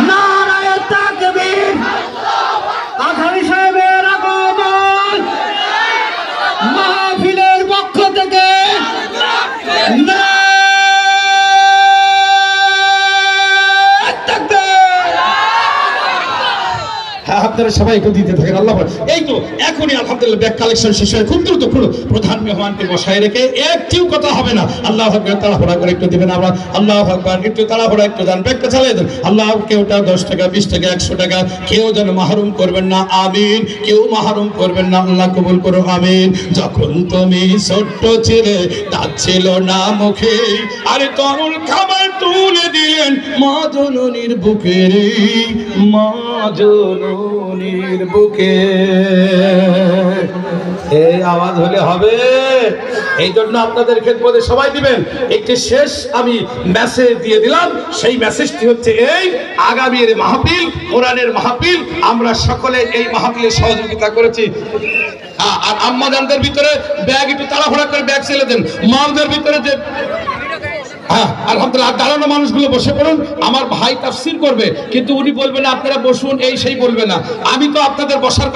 নারায়ে তাকবীর। আখারী সাহেবের আগমন মাহফিলের পক্ষ থেকে আপনারা সবাই একটু দিতে থাকেন। আল্লাহ এই তো এখনই আলহামদুলিল্লাহ ব্যাগ কালেকশন শেষ হয়ে খুব দ্রুত প্রধান মেহমানকে বসায় রেখে একটিও কথা হবে না। আল্লাহ আকবার, তাড়াহুড়া করে একটু দিবেন। আমরা আল্লাহ আকবার, একটু তাড়াহুড়া একটু যান, ব্যাগটা চালিয়ে দেন। আল্লাহ কেউটা 10 টাকা 20 টাকা 100 টাকা কেউ যেন মাহরুম করবেন না, আমিন। কেউ মাহরুম করবেন না, আল্লাহ কবুল করো, আমিন। যখন তুমি ছোট্ট ছিলে দাঁত ছিল না মুখে, আরে তরল খাবার তুলে দিলেন মা জননীর বুকে রে, মা জননীর বুকে। এই আওয়াজ হলে হবে, এই জন্য আপনাদের খেদমতে সবাই দিবেন। একটি শেষ আমি মেসেজ দিয়ে দিলাম, সেই মেসেজটি হচ্ছে এই, আগামীর মাহফিল কোরআনের মাহফিল, আমরা সকলে এই মাহফিলে সহযোগিতা করেছি। আর আম্মাজানদের ভিতরে ব্যাগ একটু তাড়াহুড়া করে ব্যাগ ছেড়ে দেন। মালদের ভিতরে যে আলহামদুলিল্লাহ দাঁড়ানো মানুষগুলো বসে পড়ুন। আমার ভাই তাফসীর করবে, কিন্তু উনি বলবেন আপনারা বসুন, এই সেই বলবে না। আমি তো আপনাদের বসার